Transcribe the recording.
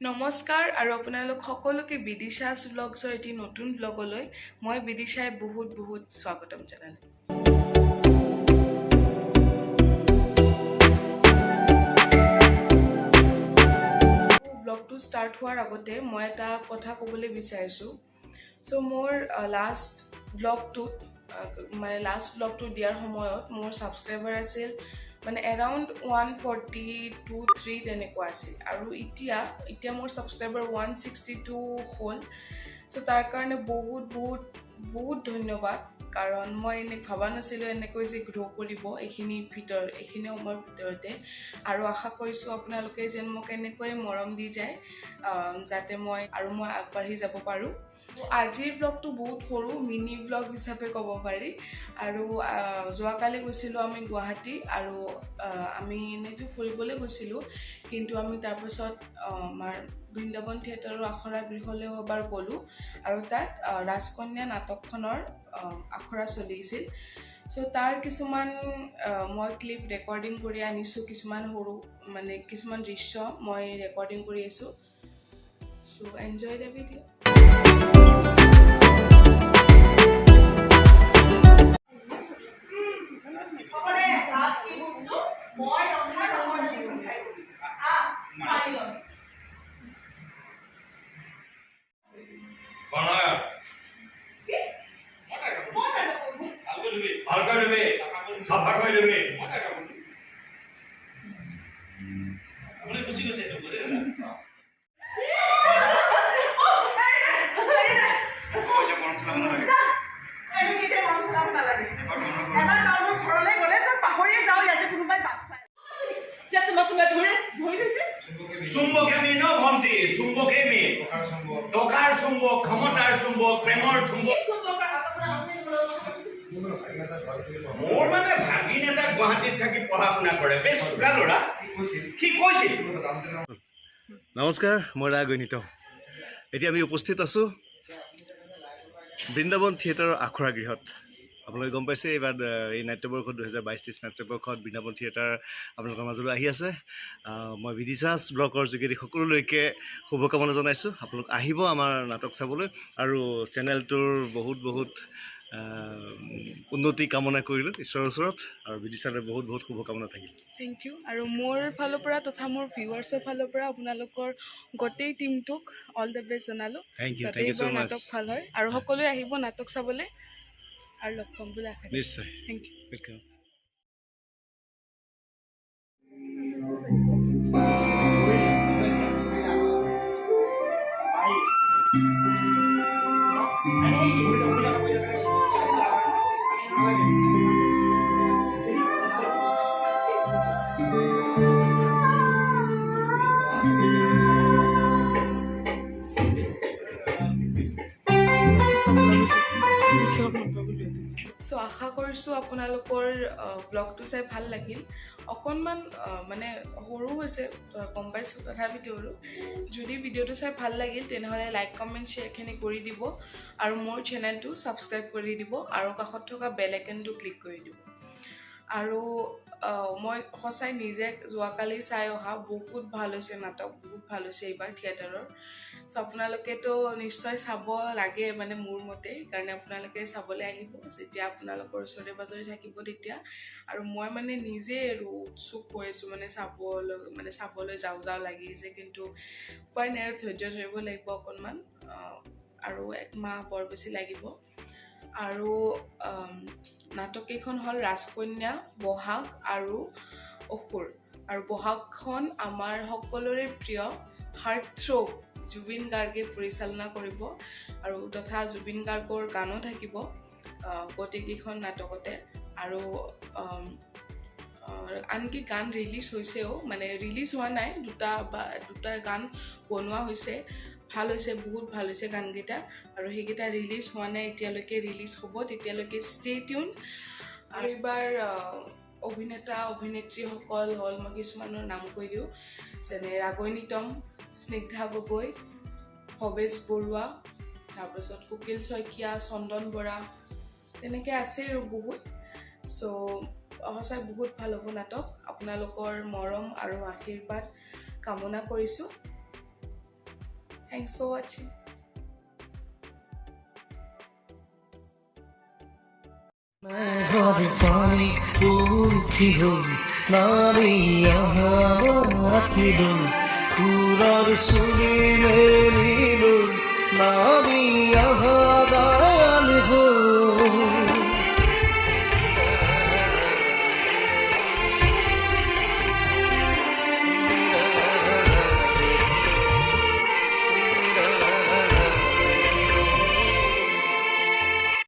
নমস্কাৰ আৰু আপোনালোক সকলোকে বিদিশাছ ব্লগছৰ এটি নতুন ব্লগলৈ মই বিদিশাই বহুত স্বাগতম জনালো। ব্লগটো ষ্টাৰ্ট হোৱাৰ আগতে মই এটা কথা ক'বলৈ বিচাৰিছোঁ। চ' মোৰ লাষ্ট ব্লগটো দিয়াৰ সময়ত মোৰ ছাবস্ক্ৰাইবাৰ আছিল মানে এৰাউণ্ড 142-3 তেনেকুৱা আছিল আৰু এতিয়া মোৰ ছাবস্ক্ৰাইবাৰ 162 হ'ল। চ' তাৰ কাৰণে বহুত ধন্যবাদ, কাৰণ মই ভাবা নাছিলোঁ এনেকৈ যে গ্ৰ' কৰিব এইখিনি সময়ৰ ভিতৰতে, আৰু আশা কৰিছোঁ আপোনালোকে যেন মোক এনেকৈ মৰম দি যায় যাতে মই আগবাঢ়ি যাব পাৰোঁ। আজিৰ ব্লগটো বহুত সৰু মিনি ব্লগ হিচাপে ক'ব পাৰি, আৰু যোৱাকালি গৈছিলোঁ আমি গুৱাহাটী, আৰু আমি এনেইতো ফুৰিবলৈ গৈছিলোঁ, কিন্তু আমি তাৰপিছত আমাৰ বৃন্দাবন থিয়েটাৰৰ আখৰা গৃহলৈও এবাৰ গ'লোঁ, আৰু তাত ৰাজকন্যা নাটকখনৰ আখৰা চলিছিল। চ' তাৰ কিছুমান মই ক্লিপ ৰেকৰ্ডিং কৰি আনিছোঁ, কিছুমান দৃশ্য মই ৰেকৰ্ডিং কৰি আছোঁ। চ' এনজয় দ্য ভিডিঅ'। টকাৰ চুম্বক, ক্ষমতাৰ চুম্বক, প্ৰেমৰ চুম্বক। মোৰ মানে ভাগিন এটা গুৱাহাটীত থাকি পঢ়া শুনা কৰে, বেছ চোকা ল'ৰা। কি কৈছিল? নমস্কাৰ, মই ৰাগ ওনিtom। এতিয়া আমি উপস্থিত আছোঁ বৃন্দাবন থিয়েটাৰৰ আখৰা গৃহত। আপোনালোকে গম পাইছে, এইবাৰ এই নাট্যবৰ্ষত 2022-23 নাট্যবৰ্ষত বৃন্দাবন থিয়েটাৰ আপোনালোকৰ মাজলৈ আহি আছে। মই বিদিশাছ ব্লগৰ যোগেদি সকলোলৈকে শুভকামনা জনাইছোঁ। আপোনালোক আহিব আমাৰ নাটক চাবলৈ, আৰু চেনেলটোৰ বহুত উন্নতি কামনা কৰিলোঁ ঈশ্বৰৰ ওচৰত, আৰু বিদিশালৈ বহুত শুভকামনা থাকিল। Thank you. আৰু মোৰ ফালৰ পৰা তথা মোৰ ভিউৱাৰ্ছৰ ফালৰ পৰা আপোনালোকৰ গোটেই টিমটোক অল দ্য বেষ্ট জনালোঁ। থেংক ইউ ছ' মাছ। নাটক ভাল হয় আৰু সকলোৱে আহিব নাটক চাবলৈ, আৰু লগ পাম বুলি আশা কৰিছোঁ। নিশ্চয়, থেংক ইউ। ৱেলকাম। চ' আশা কৰিছোঁ আপোনালোকৰ ব্লগটো চাই ভাল লাগিল। অকণমান মানে সৰু হৈছে গম পাইছোঁ, তথাপিতো যদি ভিডিঅ'টো চাই ভাল লাগিল তেনেহ'লে লাইক কমেণ্ট শ্বেয়াৰখিনি কৰি দিব, আৰু মোৰ চেনেলটো ছাবস্ক্ৰাইব কৰি দিব, আৰু কাষত থকা বেল আইকনটো ক্লিক কৰি দিব। আৰু মই সঁচাই নিজে যোৱাকালি চাই অহা, বহুত ভাল হৈছে নাটক, বহুত ভাল হৈছে এইবাৰ থিয়েটাৰৰ। চ' আপোনালোকেতো নিশ্চয় চাব লাগে, মানে মোৰ মতে, কাৰণে আপোনালোকে চাবলৈ আহিব যেতিয়া আপোনালোকৰ ওচৰে পাজৰে থাকিব তেতিয়া। আৰু মই মানে নিজে উৎসুক হৈ আছোঁ, চাবলৈ যাওঁ লাগিছে, কিন্তু উপায় নাই, আৰু ধৈৰ্য ধৰিব লাগিব অকণমান, আৰু 1 মাহ বৰ বেছি লাগিব। আৰু নাটককেইখন হ'ল ৰাজকন্যা, বহাগ আৰু অসুৰ। আৰু বহাগখন আমাৰ সকলোৰে প্ৰিয় হাৰ্টথ্ৰব জুবিন গাৰ্গে পৰিচালনা কৰিব, আৰু তথা জুবিন গাৰ্গৰ গানো থাকিব গোটেইকেইখন নাটকতে। আৰু আনকি গান ৰিলিজ হৈছেও, মানে ৰিলিজ হোৱা নাই, দুটা গান বনোৱা হৈছে, ভাল হৈছে, বহুত ভাল হৈছে গানকেইটা, আৰু সেইকেইটা ৰিলিজ হোৱা নাই এতিয়ালৈকে, ৰিলিজ হ'ব, তেতিয়ালৈকে ষ্টে টিউন। আৰু এইবাৰ অভিনেতা অভিনেত্ৰীসকল হ'ল, মই কিছুমানৰ নাম কৈ দিওঁ, যেনে ৰাগ oinitom, স্নিগ্ধা গগৈ, ভৱেশ বৰুৱা, তাৰপিছত কুকিল শইকীয়া, চন্দন বৰা, তেনেকৈ আছে আৰু বহুত। চ' সঁচাই বহুত ভাল হ'ব নাটক। আপোনালোকৰ মৰম আৰু আশীৰ্বাদ কামনা কৰিছোঁ। Thanks for watching. पानी उठी हो नारी यहाँ पूरा सुनी मेरी नारी